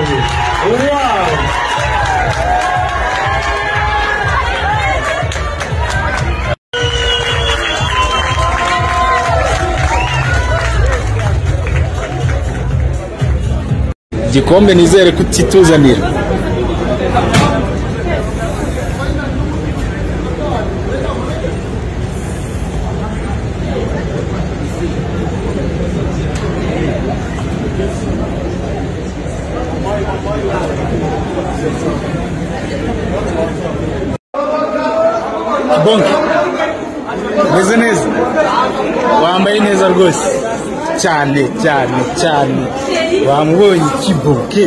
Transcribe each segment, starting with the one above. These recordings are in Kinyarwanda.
Wow! Igikombe nizere kutituzanira. Bonke meze neza, wambaye neza rwose cyane cyane cyane, wamubonye Kibonke.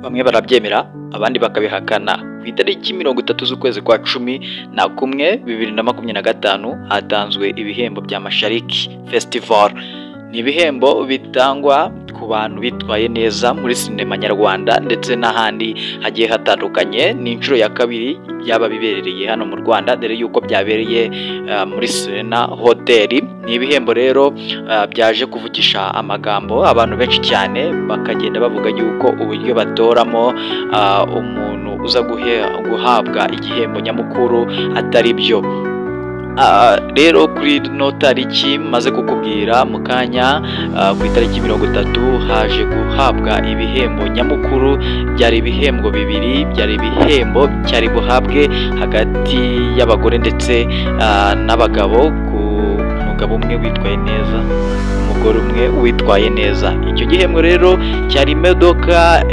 Bamwe barabyemera abandi bakabihakana. Ku itariki 30 z'ukwezi kwa 11 2025 hatanzwe ibihembo bya Mashariki Festival. Ni ibihembo bitangwa ku bantu bitwaye neza muri sinema nyarwanda ndetse n'ahandi hagiye hatandukanye. Ni inshuro ya kabiri byaba bibereye hano mu Rwanda, dore yuko byabereye muri Serena Hotel. Ni ibihembo rero byaje kuvugisha amagambo abantu benshi cyane, bakagenda bavuga yuko uburyo batoramo umuntu uza guhabwa igihembo nyamukuru atari byo. Rero kuri no tariki maze kukubwira mu kanya, ku itariki 30 haje guhabwa ibihembo nyamukuru. Byari ibihembo bibiri, byari ibihembo cyari buhabwe hagati y'abagore ndetse n'abagabo, ku mugabo umwe witwaye neza, umugore umwe witwaye neza. Icyo gihembo rero cyari imodoka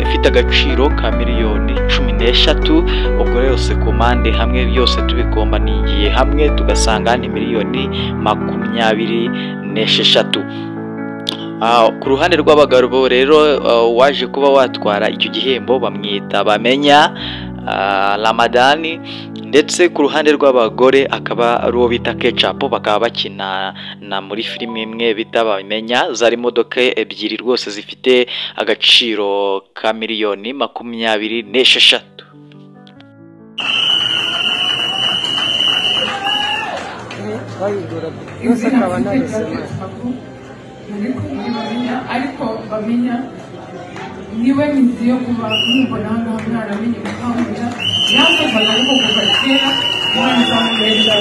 ifite agaciro ka miliyoni 13. ubwo yose komande hamwe byose tubikomba nigiye hamwe tugasanga ni miliyoni 26. Ku ruhande rw'abagabo rero waje kuba watwara icyo gihembo bamwita Bamenya Ramadani, ndetse ku ruhande rw'abagore akaba ari uwo bita Ketchup, bakaba bakina na muri filime imwe bita Bamenya. Zari imodoka ebyiri rwose zifite agaciro ka miliyoni 26. ariko Bamenya niwe mizi yo kuba mubona hano mwaramenye mukambira yakozaga ariko kuva kera Imana izamurengera.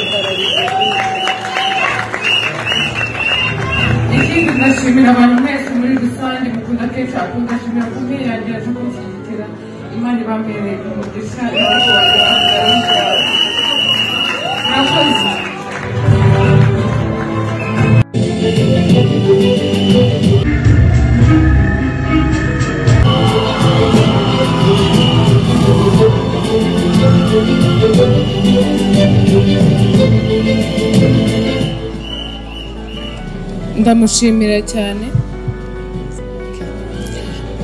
Ikindi ndashimira abantu mwese muri rusange mukunda Ketchup, ndashimira kumwe yagiye aje kunshyigikira. Imana ibambereye umugisha murakoze.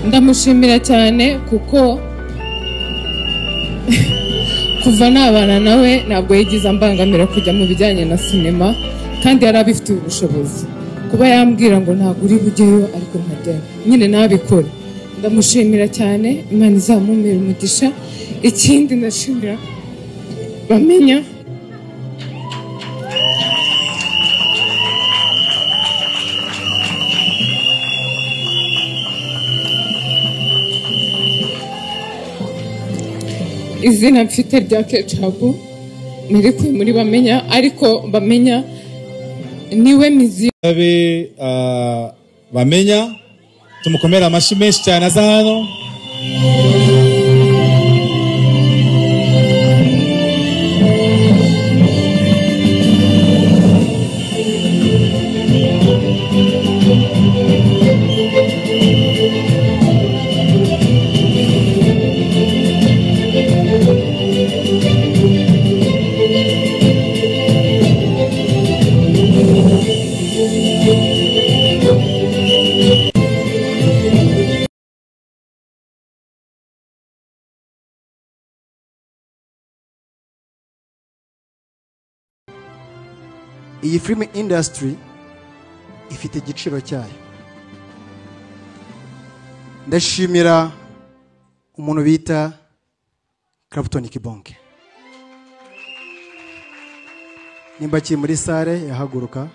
Ndamushimira cyane kuko kuva nabana nawe ntabwo yigize ambangamira kujya mu bijyanye na sinema, kandi yari abifitiye ubushobozi. Kuba yambwira ngo ntabwo uri bujyeyo ariko nkajyayo nyine nabikora. Ndamushimira cyane, Imana izamumera umugisha. Ikindi ndashimira Bamenya izina mfite rya Ketchup nirikuye muri Bamenya, ariko Bamenya niwe mizi. Bamenya tumukomera amashyi menshi cyane aza hano. Iyi film industry ifite igiciro cyayo. Ndashimira umuntu bita Clapton Kibonke. Nimba kiri muri sale yahaguruka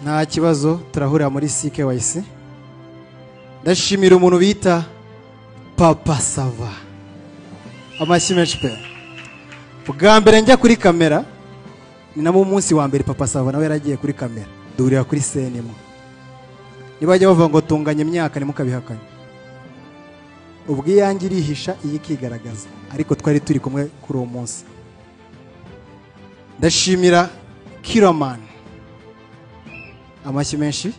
nta kibazo turahurira muri CKYC. Ndashimira umuntu bita Papa Sava. Amashyi menshi pe. Bwa mbere njya kuri kamera ni namo umunsi wa mbere Papa Sava nawe yaragiye kuri kamera. Duhurira kuri senimo. Nibajya bavuga ngo tunganye imyaka nimukabihakanye. Ubwiyange irihisha iyi kigaragaza ariko twari turi kumwe kuri uwo munsi. Ndashimira Kiraman. Amashyi menshi.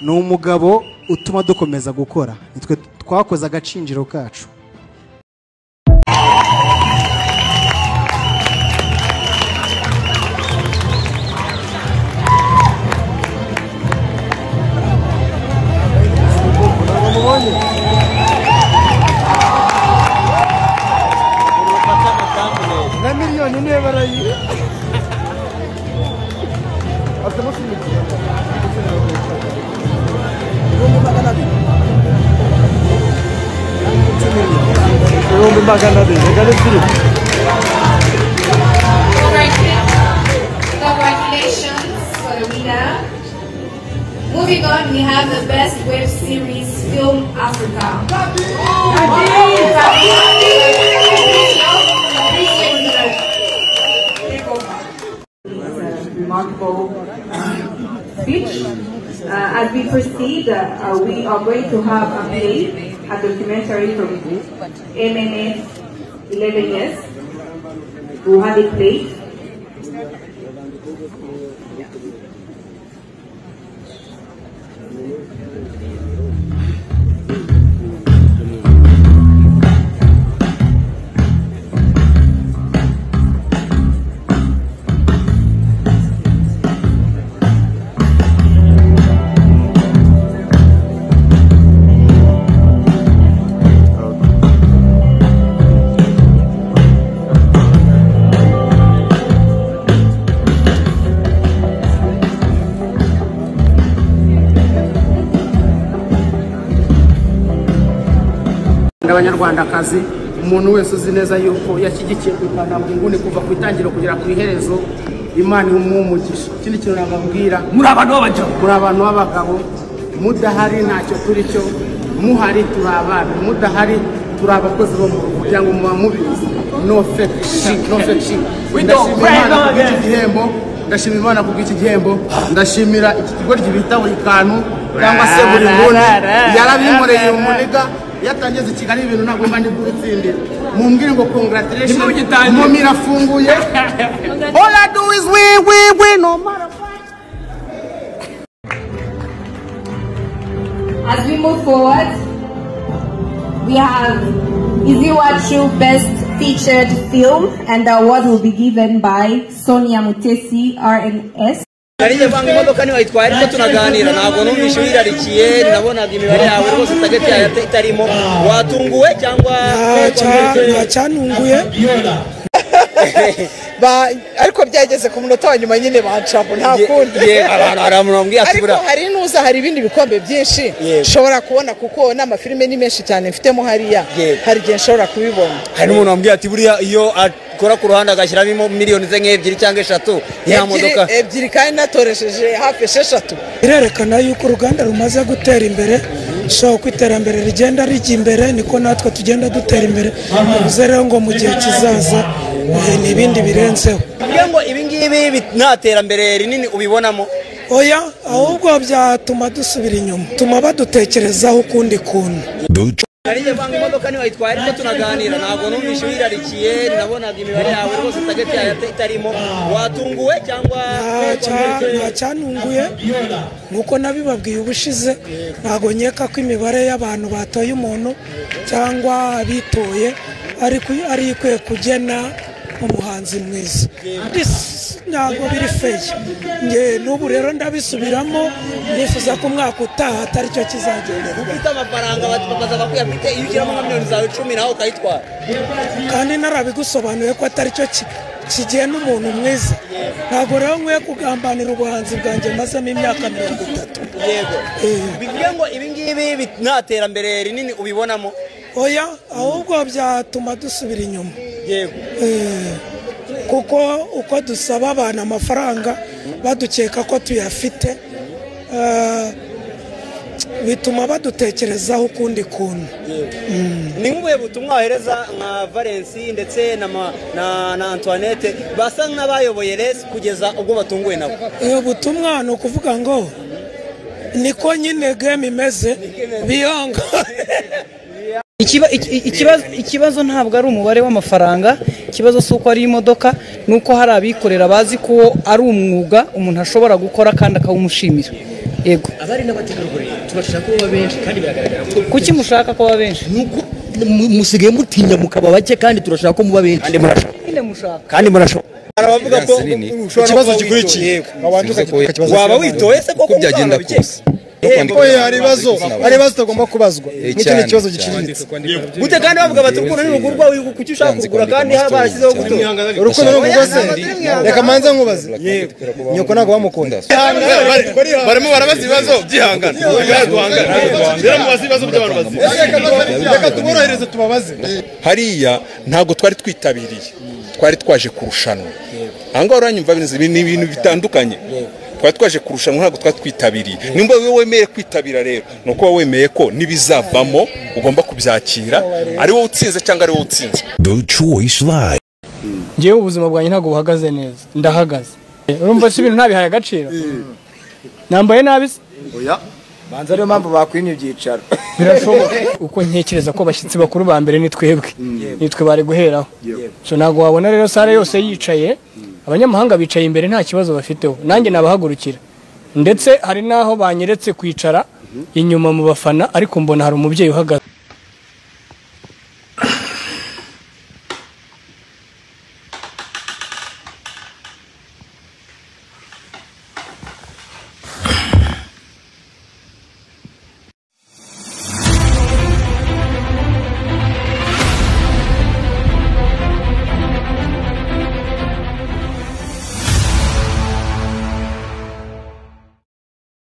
Ni umugabo utuma dukomeza gukora. Nitwe twakoze agacinjiro kacu. Na miliyoni niwe barayi. Congratulations for the winner. Moving on, we have the best web series film Africa. Remarkable speech. As we proceed, we are going to have a play, a documentary from MNS 11 years. We'll have a play. Abanyarwandakazi umuntu wese uzi neza yuko yashyigikiye kwitanga nguni kuva ku itangiro kugera ku iherezo Imana imumugisha. Ikindi kintu nababwira muri abantu b'abagabo mudahari ntacyo turi cyo, muhari turabana, mudahari turi abakozi bo mu rugo kugira ngo muba mubizi. No fake shit. Ndashimira Imana kubw'iki gihembo, ndashimira iki kigo gibita buri kantu cyangwa se buri nguni yarabinkoreye umuniga yatangize Kigali ibintu ntabwo mba ndi gutsindira. Mumbwire ngo congratulations mu mirafunguye. All I do is we no matter what. As we move forward, we have Iziwachu Best Featured Film, and the award will be given by Sonia Mutesi, RNS. Kariye banga imodoka ni wayitwara ariko tunaganira ntabwo numvishe wirarikiye nabonaga imibare yawe rwose target yawe itarimo watunguwe cyangwa cyanunguye ariko byageze ku munota wa nyuma nyine bancamo nta kundi aramumbwiye ati bura hari nuza hari ibindi bikombe byinshi shobora kubona kuko n'amafilme ni menshi cyane mfitemo hariya hari gihe shobora kubibona. Hari n'umuntu wambwiye ati buriya iyo akora ku ruhande agashyiramo miliyoni ze nk'ebyiri cyangwa 3 ya modoka ebyiri kandi natoresheje hafi 6. Irerekana yuko uruganda rumaze gutera imbere, so kwiterambere rigenda rijya imbere niko natwe tugenda dutera imbere. Bivuze rero ngo mu gihe kizaza n'ibindi birenzeho. Kugira ngo ibingibi naterambere rinini ubibonamo oya ahubwo byatuma dusubira inyuma, tuma badutekerezaho ukundi kuntu. Kariye banga imodoka ni wayitwara ariko tunaganira ntabwo numvishe wirarikiye nabonaga imibare yawe rwose target yawe itarimo watunguwe cyangwa cyanunguye nuko nabibabwiye ubushize ntago nyeka ko imibare y'abantu batoye umuntu cyangwa abitoye ari ikwiye kugena umuhanzi mwiza. Ntabwo biri feye n'ubu rero ndabisubiramo nifuza ko umwaka utaha atari cyo kizagendera. Ufite amafaranga baza bakuyafite iyo ugiramo nka miliyoni zawe 10 naho ukayitwara kandi narabigusobanuye ko atari cyo kigena umuntu mwiza. Ntabwo rero nkwiye kugambanira ubuhanzi bwanjye mazemo imyaka 30. Yego bivuye ngo ibingibi naterambere rinini ubibonamo oya ahubwo byatuma dusubira inyuma. Yego kuko uko dusaba abantu amafaranga badukeka ko tuyafite bituma badutekerezaho ukundi kuntu. Ni nk'ubuhe butumwa wahereza nka Valence ndetse na Antoinette basa nk'abayoboye resi kugeza ubwo batunguwe nabo? Butumwa ni ukuvuga ngo niko nyine game imeze biyanga. Ikibazo ntabwo ari umubare w'amafaranga, ikibazo si uko ari imodoka, nuko hari abikorera bazi ko ari umwuga umuntu ashobora gukora kandi akawumushimira. Yego, abari n'abategarugori turashaka kuba benshi kandi biragaragara ko kuki mushaka kuba benshi? nuko musigaye mutinya mukaba bake kandi turashaka ko muba benshi kandi murashaka arabavuga ko ikibazo gikurikiye waba witoye se koko byagenda kose hari ibibazo tugomba kubazwa n'icyo ni ikibazo giciriritse gute kandi bavuga bati urukundo n'urugurwa kuki ushaka kugura kandi barashyizeho guto urukundo n'urugurwa se reka manze nkubaze nyoko ntabwo bamukunda barimo barabaza ibibazo byihangana rero mubaze ibibazo by'abantu bazi reka tuborohereze tubabaze hariya ntabwo twari twitabiriye twari twaje kurushanwa ahangaha uranyumva ni ibintu bitandukanye twari twaje kurushanwa ntabwo twari twitabiriye nimba wowe wemeye kwitabira rero nuko wemeye ko nibizavamo ugomba kubyakira ari wowe utsinze cyangwa ari wowe utsinze. The Choice Live. Ngewe ubuzima bwanjye ntabwo buhagaze neza, ndahagaze. Urumva si ibintu ntabihaye agaciro. Nambaye nabi se? Oya. Banza rero mpamvu bakwimye ibyicaro. Birashoboka uko ntekereza ko bashyitsi bakuru ba mbere nitwebwe. Nitwe bari guheraho. So ntabwo wabona rero sare yose yicaye. Abanyamahanga bicaye imbere nta kibazo bafiteho, nanjye nabahagurukira ndetse hari naho banyeretse kwicara inyuma mu bafana ariko mbona hari umubyeyi uhagaze.